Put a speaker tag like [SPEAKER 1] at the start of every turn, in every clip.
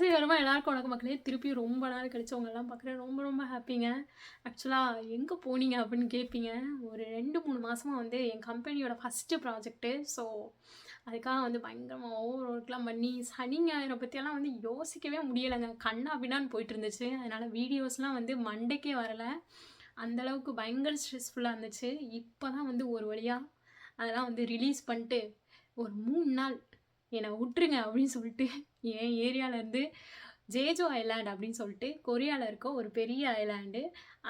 [SPEAKER 1] அதிசயகரமா எல்லாருக்கும் வணக்கம் மக்களே. திருப்பியும் ரொம்ப நாள் கழிச்சு உங்களலாம் பார்க்குறேன். ரொம்ப ரொம்ப ஹாப்பிங்க. ஆக்சுவலா எங்க போனீங்க அப்படின்னு கேட்பீங்க. ஒரு 2, 3 மாசமா வந்து என் கம்பெனியோட ஃபர்ஸ்ட்டு ப்ராஜெக்ட்டு. ஸோ, அதுக்காக வந்து பயங்கரமா ஓவர் ஒர்க்லாம் பண்ணி, சனி, ஞாயிற பத்தியெல்லாம் வந்து யோசிக்கவே முடியலங்க. கன்னா பின்னான்னு போயிட்டுருந்துச்சு. அதனால வீடியோஸ்லாம் வந்து மண்டைக்கே வரல. அந்த அளவுக்கு பயங்கர ஸ்ட்ரெஸ்ஃபுல்லா இருந்துச்சு. இப்ப தான் வந்து ஒரு வழியா அதெல்லாம் வந்து ரிலீஸ் பண்ணிட்டு, ஒரு 3 நாள் என்ன விட்டுருங்க அப்படின்னு சொல்லிட்டு என் ஏரியாவிலேருந்து ஜேஜோ ஐலாண்ட் அப்படின்னு சொல்லிட்டு கொரியாவில் இருக்க ஒரு பெரிய ஐலாண்டு.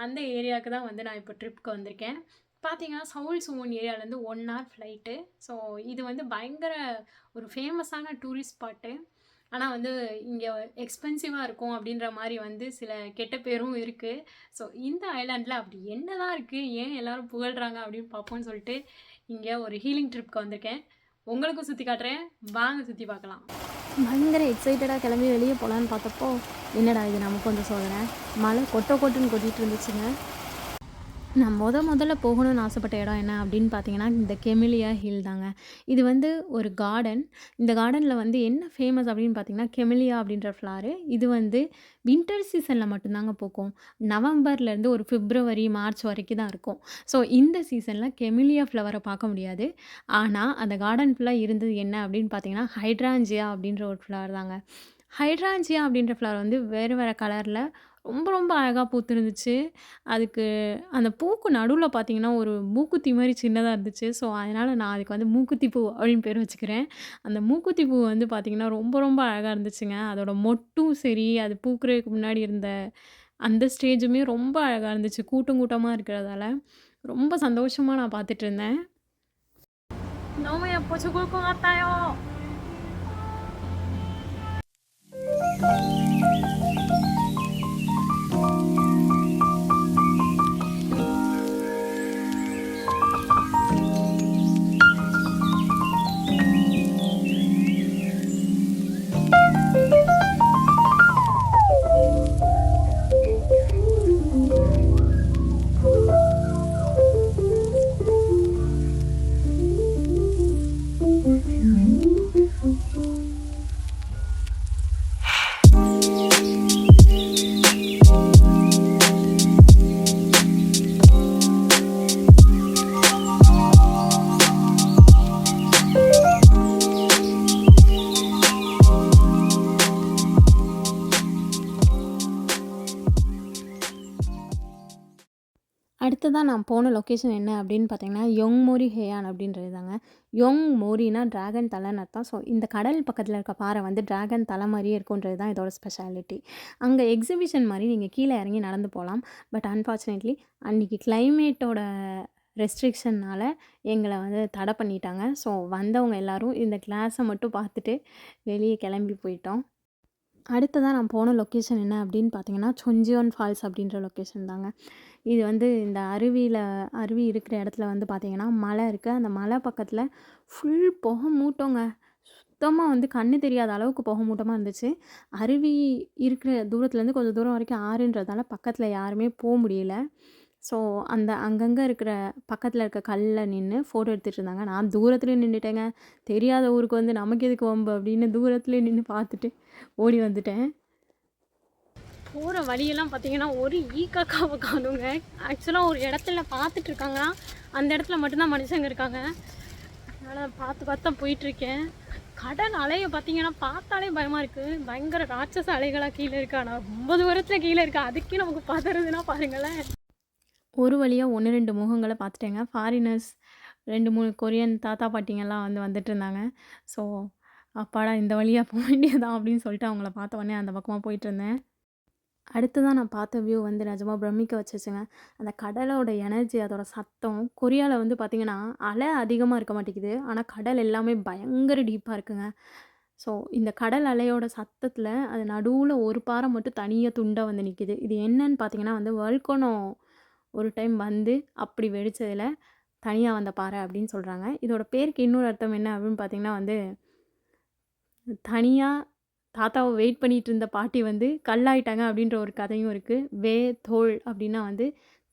[SPEAKER 1] அந்த ஏரியாவுக்கு தான் வந்து நான் இப்போ ட்ரிப்புக்கு வந்திருக்கேன். பார்த்தீங்கன்னா சவுல் சுமோன் ஏரியாவிலேருந்து 1 ஹவர் ஃப்ளைட்டு. ஸோ இது வந்து பயங்கர ஒரு ஃபேமஸான டூரிஸ்ட் ஸ்பாட்டு. ஆனால் வந்து இங்கே எக்ஸ்பென்சிவாக இருக்கும் அப்படின்ற மாதிரி வந்து சில கெட்ட பேரும் இருக்குது. ஸோ இந்த ஐலாண்டில் அப்படி என்ன தான் இருக்குது, ஏன் எல்லோரும் புகழ்கிறாங்க அப்படின்னு பார்ப்போம்னு சொல்லிட்டு இங்கே ஒரு ஹீலிங் ட்ரிப்க்கு வந்திருக்கேன். உங்களுக்கும் சுற்றி காட்டுறேன், வாங்க சுற்றி பார்க்கலாம்.
[SPEAKER 2] பயங்கர எக்ஸைட்டடாக கிளம்பி வெளியே போகலான்னு பார்த்தப்போ, என்னடா இது நமக்கு வந்து சோதனை, மழை கொட்டுன்னு கொட்டிகிட்டு இருந்துச்சுங்க. நான் முதல்ல போகணும்னு ஆசைப்பட்ட இடம் என்ன அப்படின்னு பார்த்தீங்கன்னா, இந்த கெமிலியா ஹில் தாங்க. இது வந்து ஒரு கார்டன். இந்த கார்டனில் வந்து என்ன ஃபேமஸ் அப்படின்னு பார்த்தீங்கன்னா, கெமிலியா அப்படின்ற ஃப்ளாரு. இது வந்து வின்டர் சீசனில் மட்டும்தாங்க பூக்கும். நவம்பர்லேருந்து ஒரு பிப்ரவரி, மார்ச் வரைக்கும் தான் இருக்கும். ஸோ இந்த சீசனில் கெமிலியா ஃப்ளவரை பார்க்க முடியாது. ஆனால் அந்த கார்டன் ஃபுல்லாக இருந்தது என்ன அப்படின்னு பார்த்தீங்கன்னா, ஹைட்ராஞ்சியா அப்படின்ற ஒரு ஃப்ளவர் தாங்க. ஹைட்ராஞ்சியா அப்படின்ற ஃப்ளவர் வந்து வேறு வேறு கலரில் ரொம்ப அழகா பூத்திருந்துச்சு. அதுக்கு அந்த பூக்கு நடுவுல பார்த்தீங்கன்னா, ஒரு மூக்குத்தி மாரி சின்னதா இருந்துச்சு. ஸோ, அதனால நான் அதுக்கு வந்து மூக்குத்தி பூ அப்படின்னு பேர் வச்சுக்கிறேன். அந்த மூக்குத்தி பூ வந்து பார்த்தீங்கன்னா, ரொம்ப அழகா இருந்துச்சுங்க. அதோட மொட்டும் சரி, அது பூக்கிறதுக்கு முன்னாடி இருந்த அந்த ஸ்டேஜுமே ரொம்ப அழகா இருந்துச்சு. கூட்டமா இருக்கிறதால, ரொம்ப சந்தோஷமா நான் பார்த்துட்டுருந்தேன்.
[SPEAKER 1] 너무 예뻐 죽을 것 같아요.
[SPEAKER 2] அடுத்ததா நான் போன லொக்கேஷன் என்ன அப்படின்னு பார்த்தீங்கன்னா, யொங்மோரி ஹேயான் அப்படின்றது தாங்க. யொங்மோரினா டிராகன் தலைன்னு அர்த்தம். ஸோ இந்த கடல் பக்கத்தில இருக்க பாறை வந்து டிராகன் தலை மாரியே இருக்குன்றது தான் இதோட ஸ்பெஷாலிட்டி. அங்கே எக்ஸிபிஷன் மாரி நீங்கள் கீழே இறங்கி நடந்து போகலாம். பட் அன்ஃபார்ச்சுனேட்லி அன்றைக்கி கிளைமேட்டோட ரெஸ்ட்ரிக்ஷன்னால் எங்களை வந்து தடை பண்ணிட்டாங்க. ஸோ வந்தவங்க எல்லோரும் இந்த கிளாஸை மட்டும் பார்த்துட்டு வெளியே கிளம்பி போயிட்டோம். அடுத்ததாக நான் போன லொக்கேஷன் என்ன அப்படின்னு பார்த்தீங்கன்னா, சொஞ்சியோன் ஃபால்ஸ் அப்படின்ற லொக்கேஷன் தாங்க. இது வந்து இந்த அருவி இருக்கிற இடத்துல வந்து பார்த்திங்கன்னா, மலை இருக்குது. அந்த மலை பக்கத்தில் ஃபுல் புகை மூட்டங்க. சுத்தமாக வந்து கண்ணு தெரியாத அளவுக்கு புகை மூட்டமாக இருந்துச்சு. அருவி இருக்கிற தூரத்துலேருந்து கொஞ்சம் தூரம் வரைக்கும் ஆறுன்றதால பக்கத்தில் யாருமே முடியல. ஸோ அந்த அங்கங்கே இருக்கிற பக்கத்தில் இருக்க கல்லில் நின்று ஃபோட்டோ எடுத்துகிட்டு இருந்தாங்க. நான் தூரத்துலேயே நின்றுட்டேங்க. தெரியாத ஊருக்கு வந்து நமக்கு எதுக்கு வம்பு அப்படின்னு தூரத்துலேயே நின்று பார்த்துட்டு ஓடி வந்துட்டேன்.
[SPEAKER 1] போகிற வழியெல்லாம் பார்த்தீங்கன்னா ஒரு காக்காவை காணுங்க. ஆக்சுவலாக ஒரு இடத்துல பார்த்துட்ருக்காங்கன்னா அந்த இடத்துல மட்டும்தான் மனுஷங்க இருக்காங்க. அதனால் பார்த்து தான் போயிட்டுருக்கேன். கடல் அலையை பார்த்தீங்கன்னா பார்த்தாலே பயமாக இருக்குது. பயங்கர ராட்சச அலைகளாக கீழே இருக்குது. ஆனால் ரொம்ப தூரத்தில் கீழே இருக்குது. அதுக்கே நமக்கு பார்த்துறதுன்னா பாருங்களேன்.
[SPEAKER 2] ஒரு வழியாக 1, 2 முகங்களை பார்த்துட்டேங்க. ஃபாரினர்ஸ் 2, 3 கொரியன் தாத்தா பாட்டிங்கெல்லாம் வந்து வந்துட்டு இருந்தாங்க. ஸோ அப்பாடா இந்த வழியாக போக வேண்டியதான் அப்படின்னு சொல்லிட்டு அவங்கள பார்த்த உடனே அந்த பக்கமாக போயிட்டுருந்தேன். அடுத்ததான் நான் பார்த்த வியூ வந்து நிஜமாக பிரமிக்க வச்சுச்சுங்க. அந்த கடலோட எனர்ஜி, அதோட சத்தம். கொரியாவில் வந்து பார்த்திங்கன்னா அலை அதிகமாக இருக்க மாட்டேங்குது. ஆனால் கடல் எல்லாமே பயங்கர டீப்பாக இருக்குங்க. ஸோ இந்த கடல் அலையோட சத்தத்தில் அது நடுவில் ஒரு பாறை மட்டும் தனியாக துண்டாக வந்து நிற்கிது. இது என்னன்னு பார்த்தீங்கன்னா வந்து வல்கனோ ஒரு டைம் வந்து அப்படி வெடிச்சதில் தனியாக வந்த பாறை அப்படின்னு சொல்கிறாங்க. இதோட பேருக்கு இன்னொரு அர்த்தம் என்ன அப்படின்னு பார்த்தீங்கன்னா வந்து, தனியாக தாத்தாவை வெயிட் பண்ணிகிட்டு இருந்த பாட்டி வந்து கல்லாயிட்டாங்க அப்படின்ற ஒரு கதையும் இருக்குது. வேதோல் அப்படின்னா வந்து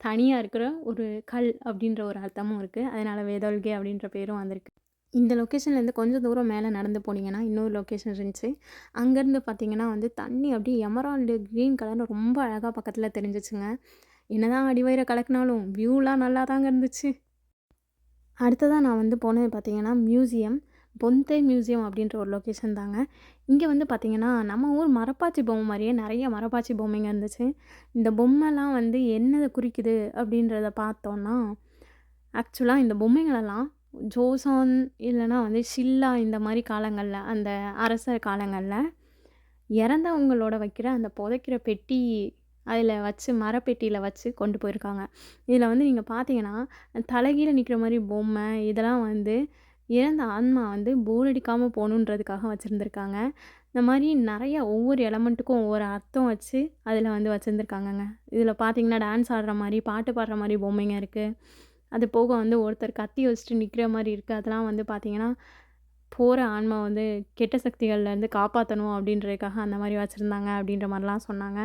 [SPEAKER 2] தனியாக இருக்கிற ஒரு கல் அப்படின்ற ஒரு அர்த்தமும் இருக்குது. அதனால் வேதோல்கே அப்படின்ற பேரும் வந்திருக்கு. இந்த லொக்கேஷன்லேருந்து கொஞ்சம் தூரம் மேலே நடந்து போனீங்கன்னா இன்னொரு லொக்கேஷன் இருந்துச்சு. அங்கேருந்து பார்த்தீங்கன்னா வந்து தண்ணி அப்படியே எமரால்டு க்ரீன் கலர்ல ரொம்ப அழகா பக்கத்தில் தெரிஞ்சுச்சுங்க. என்னதான் அடிவயிற கலக்குனாலும் வியூலாம் நல்லா தாங்க இருந்துச்சு. அடுத்ததா நான் வந்து போனது பார்த்தீங்கன்னா, மியூசியம். பொந்தே மியூசியம் அப்படின்ற ஒரு லொக்கேஷன் தாங்க. இங்க வந்து பார்த்தீங்கன்னா, நம்ம ஊர் மரப்பாச்சி பொம்மை மாரியே நெறைய மரப்பாச்சி பொம்மைங்க இருந்துச்சு. இந்த பொம்மைலாம் வந்து என்னத குறிக்குது அப்படின்றத பார்த்தோன்னா, ஆக்சுவலா இந்த பொம்மைங்களெல்லாம் ஜோசான் இல்லன்னா வந்து ஷில்லா இந்த மாரி காலங்கள்ல, அந்த அரசர் காலங்கள்ல இறந்தவங்களோட வைக்கிற அந்த புதைக்கிற பெட்டி, அதில வச்சு மரப்பெட்டியில வச்சு கொண்டு போயிருக்காங்க. இதில வந்து நீங்க பார்த்தீங்கன்னா, தலைகீழ நிக்கிற மாரி பொம்மை, இதெல்லாம் வந்து இறந்த ஆன்மா வந்து போர் அடிக்காம போணுன்றதுக்காக வச்சிருந்திருக்காங்க. இந்த மாரி நெறைய ஒவ்வொரு எலமெண்ட்டுக்கும் ஒவ்வொரு அர்த்தம் வச்சு, அதில வந்து வச்சிருந்திருக்காங்கங்க. இதில பார்த்தீங்கன்னா, டான்ஸ் ஆடுற மாரி, பாட்டு பாடுற மாரி பொம்மைங்க இருக்கு. அது போக வந்து ஒருத்தர் கத்தி வச்சுட்டு நிக்கிற மாரி இருக்கு. அதெல்லாம் வந்து பார்த்தீங்கன்னா, போற ஆன்மா வந்து கெட்ட சக்திகள்லேருந்து காப்பாத்தணும் அப்படின்றதுக்காக அந்த மாரி வச்சிருந்தாங்க அப்படின்ற மாரிலாம் சொன்னாங்க.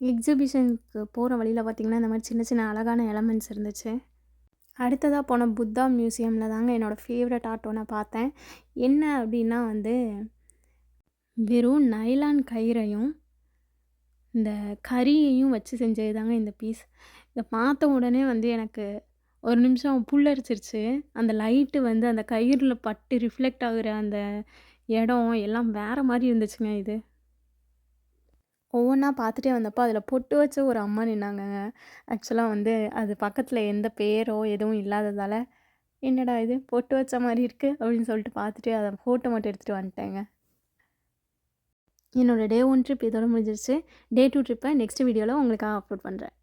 [SPEAKER 2] எக்ஸிபிஷனுக்கு போற வழியில பார்த்தீங்கன்னா, இந்த மாரி சின்ன சின்ன அழகான எலமெண்ட்ஸ் இருந்துச்சு. அடுத்ததா போன புத்தா மியூசியம்ல தாங்க என்னோட ஃபேவரட் ஆர்ட் ஒண்ண பார்த்தேன். என்ன அப்படின்னா வந்து, வெறும் நைலான் கயிறையும், இந்த கரியையும் வச்சு செஞ்சது தாங்க இந்த பீஸ். இத பார்த்த உடனே வந்து எனக்கு ஒரு நிமிஷம் புல்லரிச்சிருச்சு. அந்த லைட்டு வந்து அந்த கயிறுல பட்டு ரிஃப்ளெக்ட் ஆகுற அந்த இடம் எல்லாம் வேற மாரி இருந்துச்சுங்க இது. ஒவ்வொன்னா பார்த்துட்டே வந்தப்போ, அதில பொட்டு வச்ச ஒரு அம்மா நின்னாங்கங்க. ஆக்சுவலா வந்து அது பக்கத்தில எந்த பேரோ எதுவும் இல்லாததால, "என்னடா இது பொட்டு வச்ச மாரி இருக்கு" அப்படின்னு சொல்லிட்டு பார்த்துட்டு அத ஃபோட்டோ மட்டும் எடுத்துட்டு வந்துட்டேங்க. என்னோட டே 1 ட்ரிப் இதோட முடிஞ்சிருச்சு. டே 2 ட்ரிப்ப நெக்ஸ்ட் வீடியோல உங்களுக்காக அப்லோட் பண்றேன்.